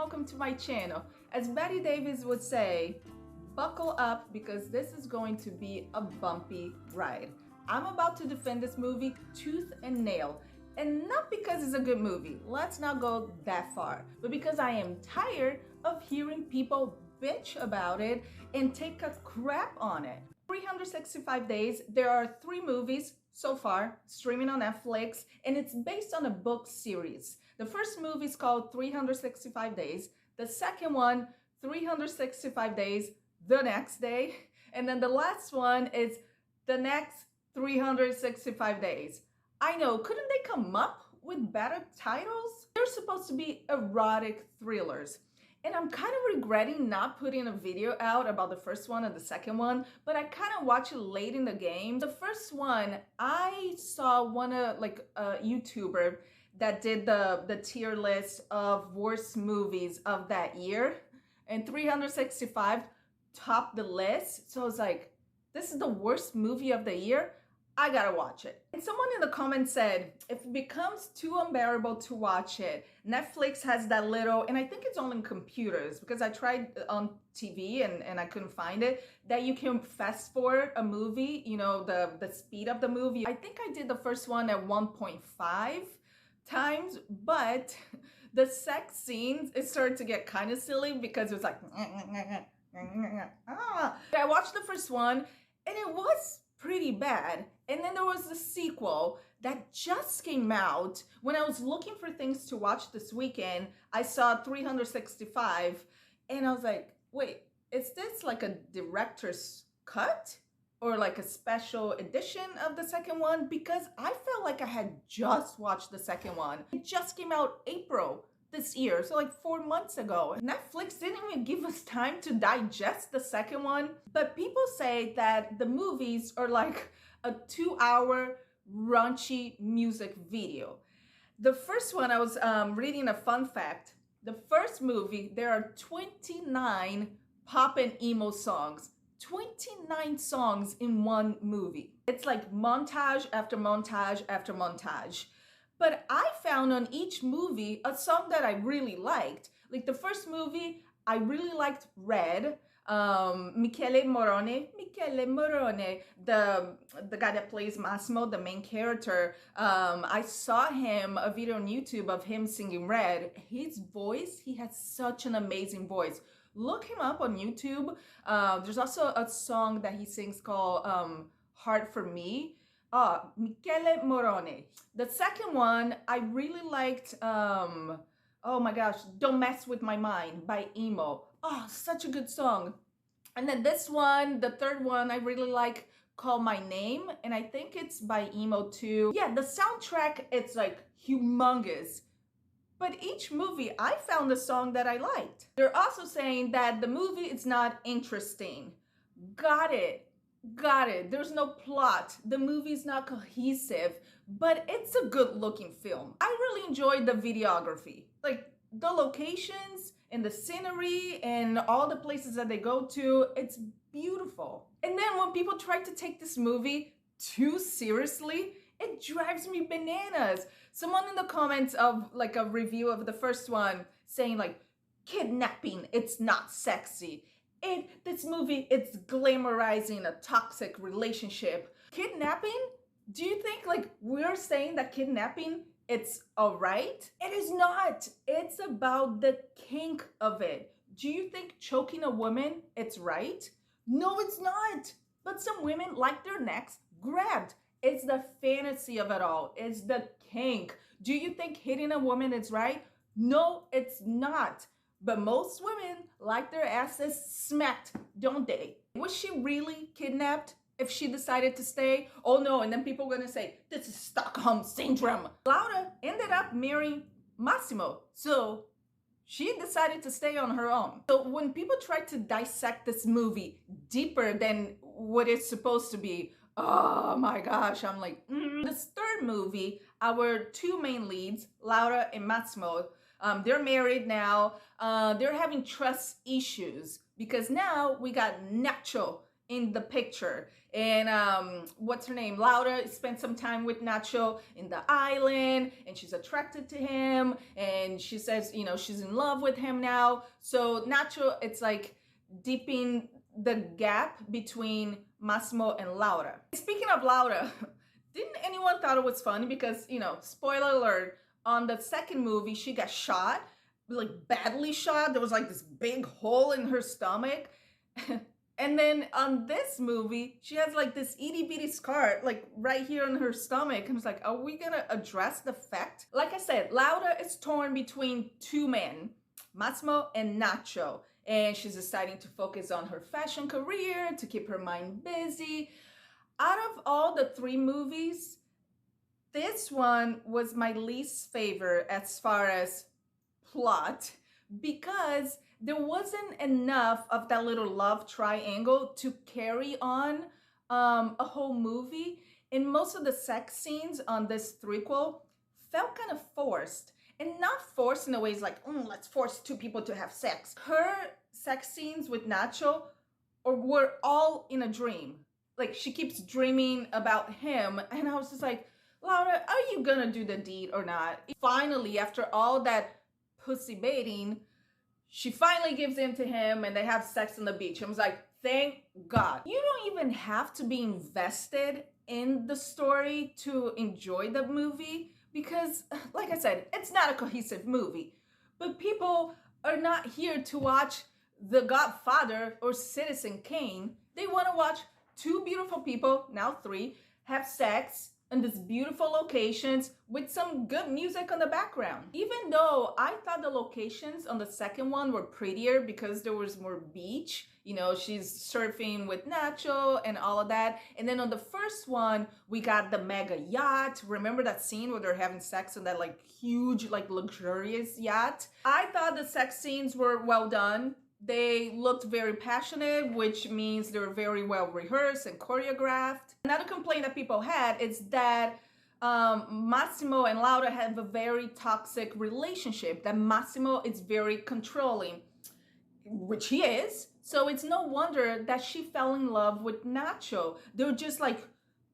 welcome to my channel. As Betty Davis would say, buckle up because this is going to be a bumpy ride. I'm about to defend this movie tooth and nail. And not because it's a good movie, let's not go that far, but because I am tired of hearing people bitch about it and take a crap on it. 365 days, there are 3 movies so far streaming on Netflix, and it's based on a book series. The first movie is called 365 Days, the second one, 365 Days the Next Day, and then the last one is the next 365 days. I know, couldn't they come up with better titles? They're supposed to be erotic thrillers. And I'm kind of regretting not putting a video out about the first one and the second one, but I kind of watched it late in the game. The first one, I saw a YouTuber that did the tier list of worst movies of that year, and 365 topped the list. So I was like, this is the worst movie of the year? I gotta watch it. And someone in the comments said, if it becomes too unbearable to watch it, Netflix has that little, and I think it's only in computers, because I tried on TV and I couldn't find it, that you can fast forward a movie, you know, the speed of the movie. I think I did the first one at 1.5 times, but the sex scenes, it started to get kind of silly because it was like, I watched the first one and it was pretty bad. And then there was the sequel that just came out. When I was looking for things to watch this weekend, I saw 365 and I was like, wait, is this like a director's cut or like a special edition of the second one? Because I felt like I had just watched the second one. It just came out April this year, so like 4 months ago. Netflix didn't even give us time to digest the second one. But people say that the movies are like a 2-hour raunchy music video. The first one, I was reading a fun fact. The first movie, there are 29 pop and emo songs. 29 songs in one movie. It's like montage after montage after montage. But I found on each movie a song that I really liked. Like the first movie, I really liked Red. Michele Morone, the guy that plays Massimo, the main character. I saw him, a video on YouTube of him singing Red. His voice, he has such an amazing voice. Look him up on YouTube. There's also a song that he sings called Heart for Me. Michele Morone. The second one, I really liked, oh my gosh, Don't Mess With My Mind by Emo. Oh, such a good song. And then this one, the third one, I really like, Call My Name, and I think it's by Emo too. Yeah, the soundtrack, it's like humongous. But each movie, I found a song that I liked. They're also saying that the movie is not interesting. Got it. Got it. There's no plot. The movie's not cohesive, but it's a good looking film. I really enjoyed the videography. Like the locations and the scenery and all the places that they go to, it's beautiful. And then when people try to take this movie too seriously, it drives me bananas. Someone in the comments of like a review of the first one saying like, kidnapping, it's not sexy. This movie, it's glamorizing a toxic relationship. Kidnapping? Do you think like we're saying that kidnapping, it's all right? It is not. It's about the kink of it. Do you think choking a woman, it's right? No, it's not. But some women like their necks grabbed. It's the fantasy of it all. It's the kink. Do you think hitting a woman is right? No, it's not. But most women like their asses smacked, don't they? Was she really kidnapped if she decided to stay? Oh no, and then people are gonna say, this is Stockholm Syndrome. Laura ended up marrying Massimo, so she decided to stay on her own. So when people try to dissect this movie deeper than what it's supposed to be, oh my gosh, I'm like, This third movie, our 2 main leads, Laura and Massimo, they're married now. They're having trust issues because now we got Nacho in the picture. And what's her name? Laura spent some time with Nacho in the island, and she's attracted to him, and she says, you know, she's in love with him now. So Nacho, it's like deepening the gap between Massimo and Laura. Speaking of Laura, didn't anyone thought it was funny? Because, you know, spoiler alert, on the second movie, she got shot, like badly shot. There was like this big hole in her stomach. And then on this movie, she has like this itty bitty scar, like right here on her stomach. And it's like, are we gonna address the fact? Like I said, Laura is torn between two men, Massimo and Nacho. And she's deciding to focus on her fashion career to keep her mind busy. Out of all the three movies, this one was my least favorite as far as plot, because there wasn't enough of that little love triangle to carry on a whole movie. And most of the sex scenes on this threequel felt kind of forced. And not forced in a way it's like, let's force two people to have sex. Her sex scenes with Nacho were all in a dream. Like, she keeps dreaming about him. And I was just like, Laura, are you gonna do the deed or not? Finally, after all that pussy baiting, she finally gives in to him and they have sex on the beach. I was like, thank God. You don't even have to be invested in the story to enjoy the movie because, like I said, it's not a cohesive movie. But people are not here to watch The Godfather or Citizen Kane. They want to watch two beautiful people, now three, have sex in these beautiful locations with some good music on the background. Even though I thought the locations on the second one were prettier because there was more beach, you know, she's surfing with Nacho and all of that. And then on the first one, we got the mega yacht. Remember that scene where they're having sex on that like huge, like luxurious yacht? I thought the sex scenes were well done. They looked very passionate, which means they were very well rehearsed and choreographed. Another complaint that people had is that Massimo and Laura have a very toxic relationship, that Massimo is very controlling, which he is. So it's no wonder that she fell in love with Nacho. They're just like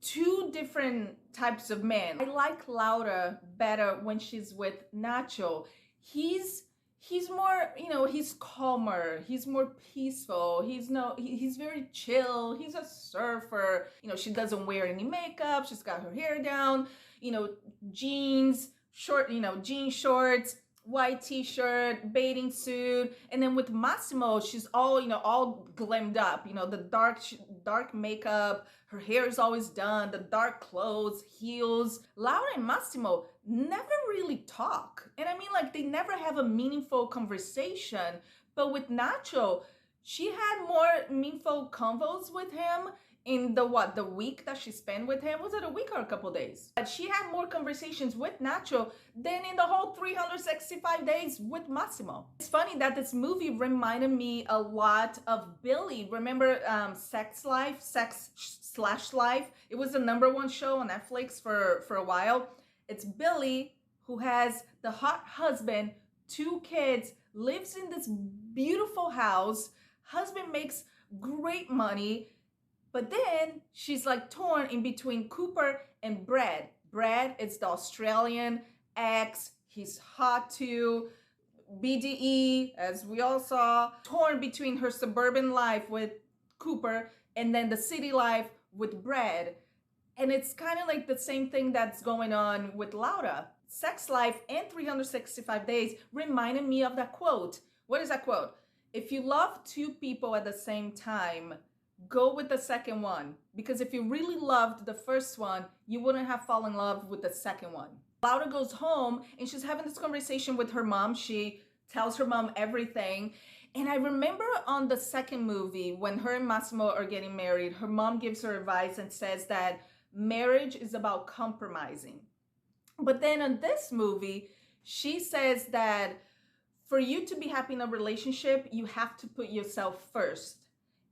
two different types of men. I like Laura better when she's with Nacho. He's more, you know, he's calmer, he's more peaceful, he's very chill, he's a surfer, you know, she doesn't wear any makeup, she's got her hair down, you know, jeans, jean shorts, white t-shirt, bathing suit. And then with Massimo, she's all, you know, all glammed up, you know, the dark makeup, her hair is always done, the dark clothes, heels. Laura and Massimo never really talk. And I mean, like, they never have a meaningful conversation. But with Nacho, she had more meaningful convos with him in the week that she spent with him. Was it a week or a couple days? But she had more conversations with Nacho than in the whole 365 days with Massimo. It's funny that this movie reminded me a lot of Billy. Remember Sex / Life? It was the #1 show on Netflix for a while. It's Billy who has the hot husband, 2 kids, lives in this beautiful house. Husband makes great money. But then she's like torn in between Cooper and Brad. Brad is the Australian ex. He's hot too. BDE, as we all saw. Torn between her suburban life with Cooper and then the city life with Brad. And it's kind of like the same thing that's going on with Laura. Sex Life and 365 Days reminded me of that quote. What is that quote? If you love 2 people at the same time, go with the second one, because if you really loved the first one, you wouldn't have fallen in love with the second one. Laura goes home and she's having this conversation with her mom. She tells her mom everything. And I remember on the second movie, when her and Massimo are getting married, her mom gives her advice and says that marriage is about compromising. But then in this movie, she says that for you to be happy in a relationship, you have to put yourself first.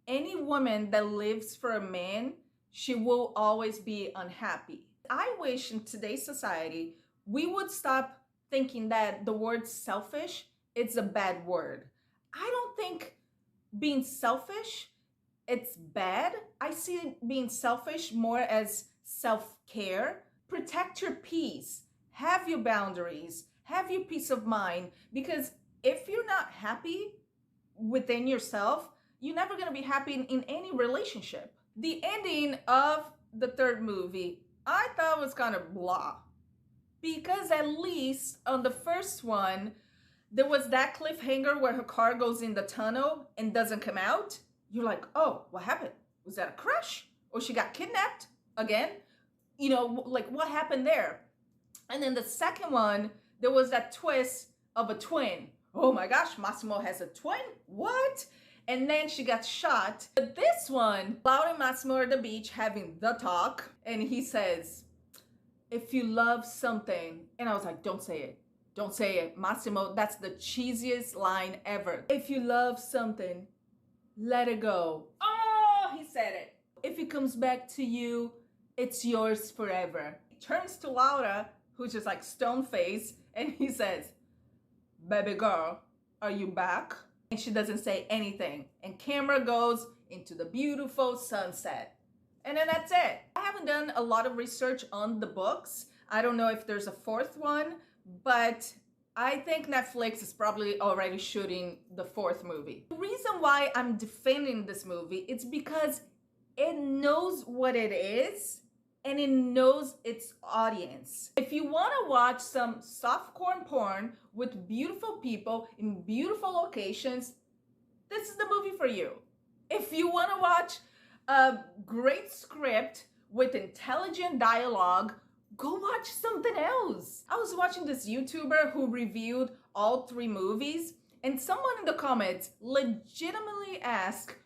Any woman that lives for a man, she will always be unhappy. I wish in today's society, we would stop thinking that the word selfish is a bad word. I don't think being selfish it's bad. I see it being selfish more as self-care. Protect your peace. Have your boundaries. Have your peace of mind. Because if you're not happy within yourself, you're never going to be happy in any relationship. The ending of the third movie, I thought was kind of blah. Because at least on the first one, there was that cliffhanger where her car goes in the tunnel and doesn't come out. You're like, oh, what happened? Was that a crash? Or she got kidnapped again? You know, like what happened there? And then the second one, there was that twist of a twin. Oh my gosh, Massimo has a twin? What? And then she got shot. But this one, Laura and Massimo are at the beach having the talk. And he says, if you love something, and I was like, don't say it. Don't say it. Massimo, that's the cheesiest line ever. If you love something, let it go. Oh, he said it. If it comes back to you, it's yours forever. He turns to Laura, who's just like stone faced, and he says, baby girl, are you back? And she doesn't say anything. And camera goes into the beautiful sunset. And then that's it. I haven't done a lot of research on the books. I don't know if there's a fourth one, but I think Netflix is probably already shooting the fourth movie. The reason why I'm defending this movie is because it knows what it is and it knows its audience. If you want to watch some softcore porn with beautiful people in beautiful locations, this is the movie for you. If you want to watch a great script with intelligent dialogue, go watch something else. I was watching this YouTuber who reviewed all three movies, and someone in the comments legitimately asked,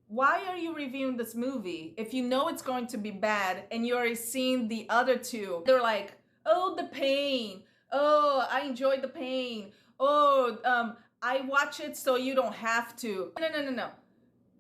why are you reviewing this movie if you know it's going to be bad and you already seen the other two? They're like, oh, the pain. Oh, I enjoyed the pain. Oh, I watch it so you don't have to. No.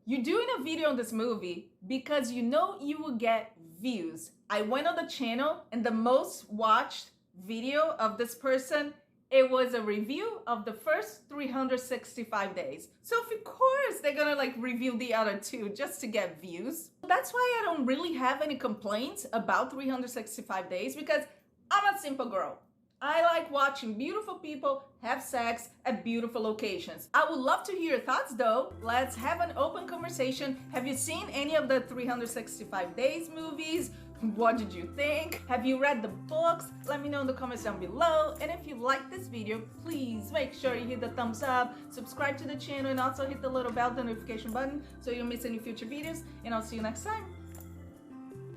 You're doing a video on this movie because you know you will get views. I went on the channel and the most watched video of this person, it was a review of the first 365 days. So of course they're gonna like review the other two just to get views. That's why I don't really have any complaints about 365 days because I'm a simple girl. I like watching beautiful people have sex at beautiful locations. I would love to hear your thoughts though. Let's have an open conversation. Have you seen any of the 365 days movies? What did you think? Have you read the books? Let me know in the comments down below. And if you like this video, please make sure you hit the thumbs up, subscribe to the channel, and also hit the little bell notification button so you don't miss any future videos. And I'll see you next time.